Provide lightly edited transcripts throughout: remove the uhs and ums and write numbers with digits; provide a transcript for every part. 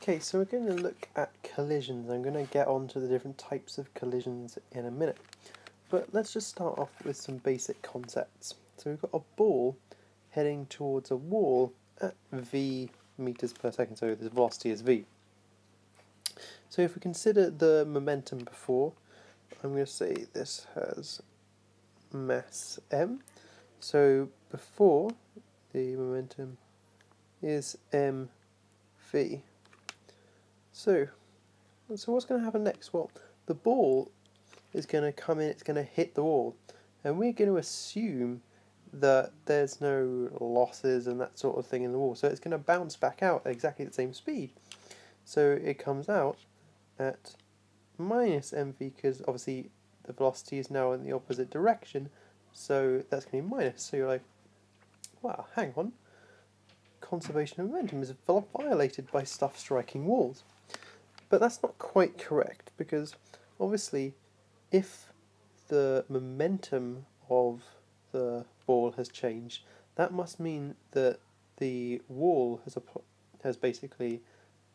Okay, so we're going to look at collisions. I'm going to get on to the different types of collisions in a minute. But let's just start off with some basic concepts. So we've got a ball heading towards a wall at v meters per second, so the velocity is v. So if we consider the momentum before, I'm going to say this has mass m. So before, the momentum is mv. So what's going to happen next? Well, the ball is going to come in, it's going to hit the wall, and we're going to assume that there's no losses and that sort of thing in the wall, so it's going to bounce back out at exactly the same speed. So it comes out at minus mv, because obviously the velocity is now in the opposite direction, so that's going to be minus. So you're like, wow, hang on, conservation of momentum is violated by stuff striking walls. But that's not quite correct, because obviously if the momentum of the ball has changed, that must mean that the wall has basically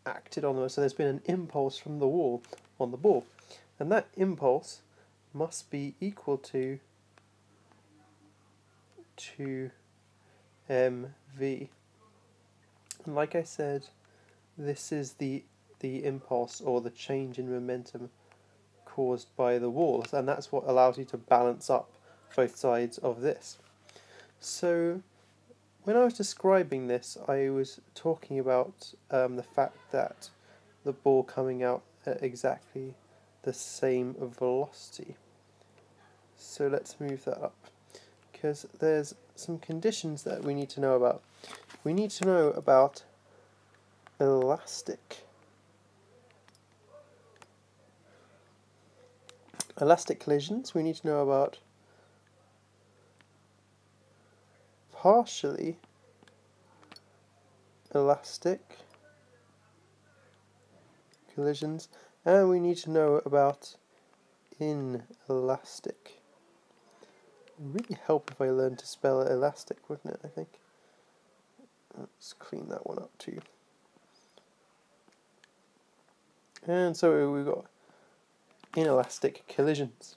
acted on it. So there's been an impulse from the wall on the ball, and that impulse must be equal to mv. And like I said, this is the impulse or the change in momentum caused by the walls, and that's what allows you to balance up both sides of this. So when I was describing this, I was talking about the fact that the ball coming out at exactly the same velocity. So let's move that up, because there's some conditions that we need to know about. We need to know about elastic collisions. We need to know about partially elastic collisions, and we need to know about inelastic. It would really help if I learned to spell elastic, wouldn't it, I think? Let's clean that one up too. And so we've got inelastic collisions.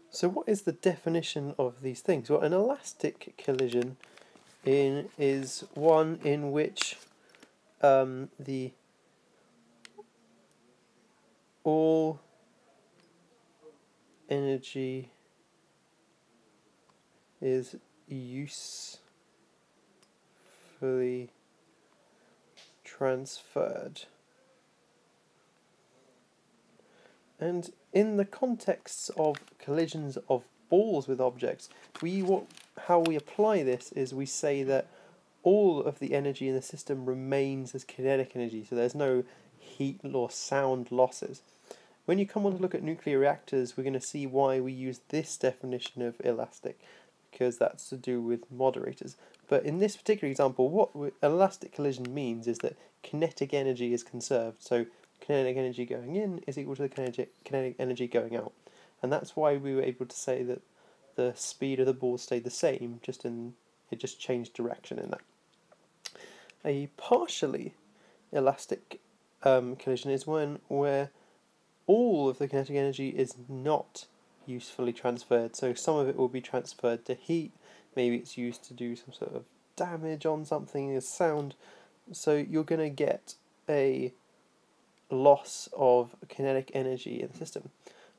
So what is the definition of these things? Well, an elastic collision is one in which the all energy is usefully transferred. And in the context of collisions of balls with objects, how we apply this is we say that all of the energy in the system remains as kinetic energy, so there's no heat or sound losses. When you come on to look at nuclear reactors, we're going to see why we use this definition of elastic, because that's to do with moderators. But in this particular example, what elastic collision means is that kinetic energy is conserved. So kinetic energy going in is equal to the kinetic energy going out. And that's why we were able to say that the speed of the ball stayed the same, it just changed direction in that. A partially elastic collision is one where all of the kinetic energy is not usefully transferred. So some of it will be transferred to heat, maybe it's used to do some sort of damage on something as sound. So you're going to get a loss of kinetic energy in the system.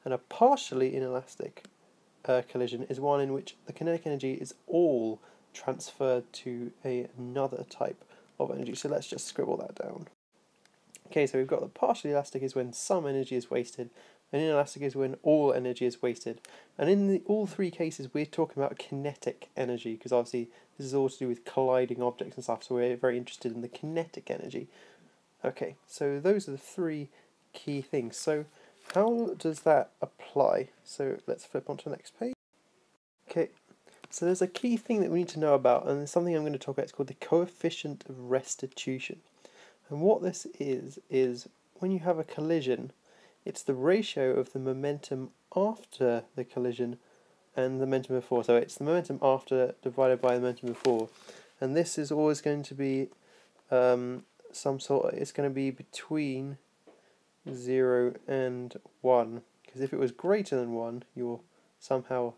And a partially inelastic collision is one in which the kinetic energy is all transferred to another type of energy. So let's just scribble that down. Okay, so we've got the partially elastic is when some energy is wasted, and inelastic is when all energy is wasted. And in all three cases, we're talking about kinetic energy, because obviously this is all to do with colliding objects and stuff, so we're very interested in the kinetic energy. Okay, so those are the three key things. So how does that apply? So let's flip on to the next page. Okay, so there's a key thing that we need to know about, and it's something I'm going to talk about. It's called the coefficient of restitution. And what this is when you have a collision, it's the ratio of the momentum after the collision and the momentum before. So it's the momentum after divided by the momentum before. And this is always going to be some sort, it's going to be between 0 and 1, because if it was greater than 1, you're somehow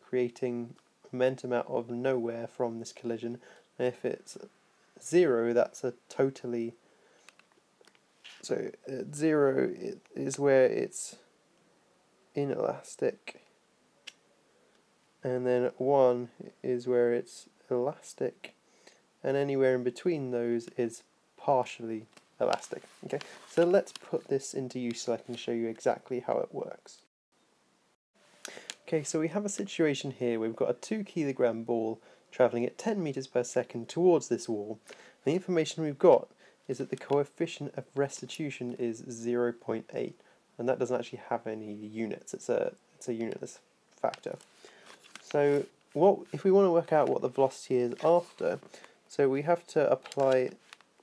creating momentum out of nowhere from this collision, and if it's 0, that's a totally... So at 0 is where it's inelastic, and then 1 is where it's elastic, and anywhere in between those is partially elastic. Okay, so let's put this into use so I can show you exactly how it works. Okay, so we have a situation here. We've got a 2 kilogram ball travelling at 10 meters per second towards this wall. And the information we've got is that the coefficient of restitution is 0.8, and that doesn't actually have any units. It's a unitless factor. So if we want to work out what the velocity is after, so we have to apply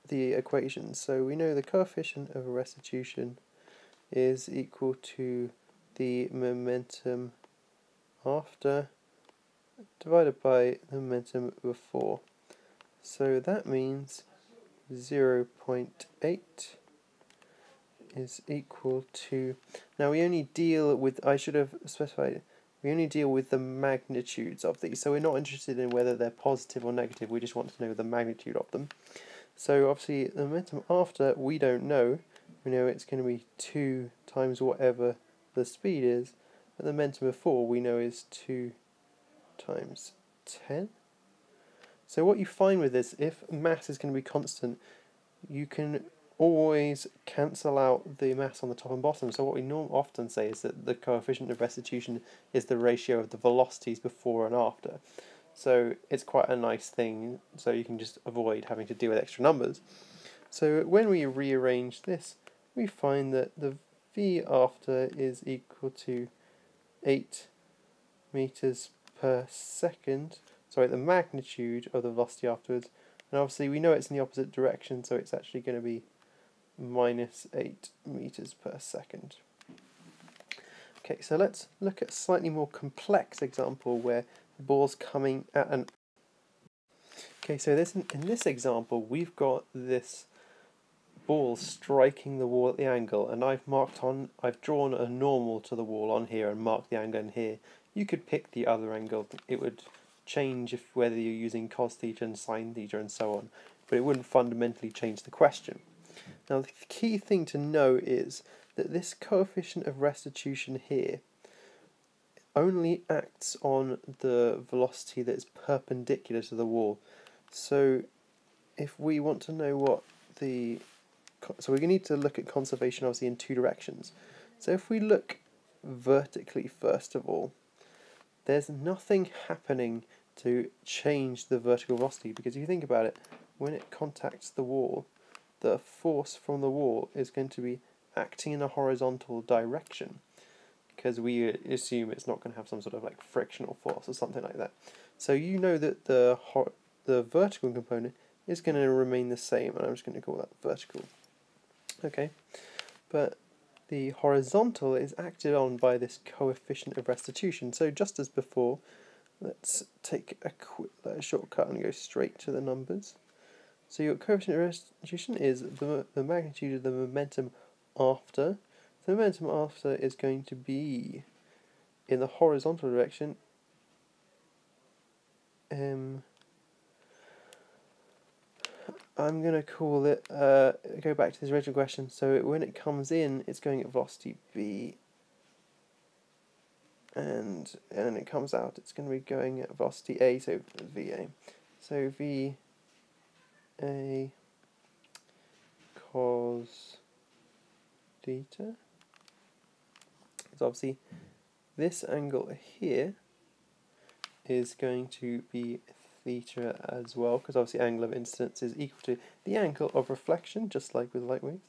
the equation. So we know the coefficient of restitution is equal to the momentum after divided by the momentum before. So that means 0.8 is equal to... Now we only deal with, I should have specified, we only deal with the magnitudes of these. So we're not interested in whether they're positive or negative, we just want to know the magnitude of them. So obviously the momentum after, we don't know. We know it's going to be 2 times whatever the speed is. And the momentum before, we know is 2 times 10. So what you find with this, if mass is going to be constant, you can always cancel out the mass on the top and bottom. So what we often say is that the coefficient of restitution is the ratio of the velocities before and after. So it's quite a nice thing, so you can just avoid having to deal with extra numbers. So when we rearrange this, we find that the V after is equal to 8 meters per second, sorry, the magnitude of the velocity afterwards, and obviously we know it's in the opposite direction, so it's actually going to be minus 8 meters per second. Okay, so let's look at a slightly more complex example where the ball's coming at an... Okay, so in this example we've got this ball striking the wall at the angle, and I've drawn a normal to the wall on here and marked the angle in here. You could pick the other angle. It would change whether you're using cos theta and sin theta and so on, but it wouldn't fundamentally change the question. Now the key thing to know is that this coefficient of restitution here only acts on the velocity that is perpendicular to the wall. So if we want to know what the... So we need to look at conservation obviously in 2 directions. So if we look vertically first of all, there's nothing happening to change the vertical velocity, because if you think about it, when it contacts the wall, the force from the wall is going to be acting in a horizontal direction, because we assume it's not going to have some sort of like frictional force or something like that. So you know that the vertical component is going to remain the same, and I'm just going to call that vertical. Okay, but the horizontal is acted on by this coefficient of restitution. So just as before, let's take a quick shortcut and go straight to the numbers. So your coefficient of restitution is the magnitude of the momentum after. The momentum after is going to be in the horizontal direction. I'm going to call it, go back to this original question, so when it comes in, it's going at velocity b, and when it comes out, it's going to be going at velocity a, so va. So va cos theta is obviously this angle here is going to be theta as well, because obviously angle of incidence is equal to the angle of reflection, just like with light waves.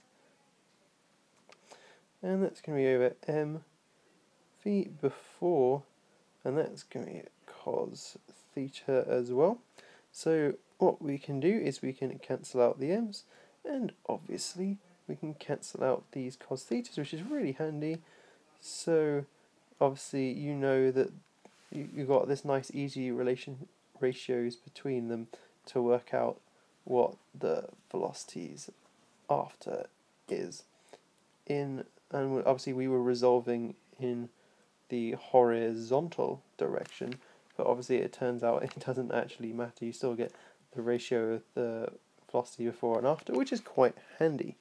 And that's going to be over m v before, and that's going to be cos theta as well. So what we can do is we can cancel out the m's, and obviously we can cancel out these cos thetas, which is really handy. So obviously you know that you've got this nice easy ratios between them to work out what the velocities after is. And obviously we were resolving in the horizontal direction, but obviously it turns out it doesn't actually matter. You still get the ratio of the velocity before and after, which is quite handy.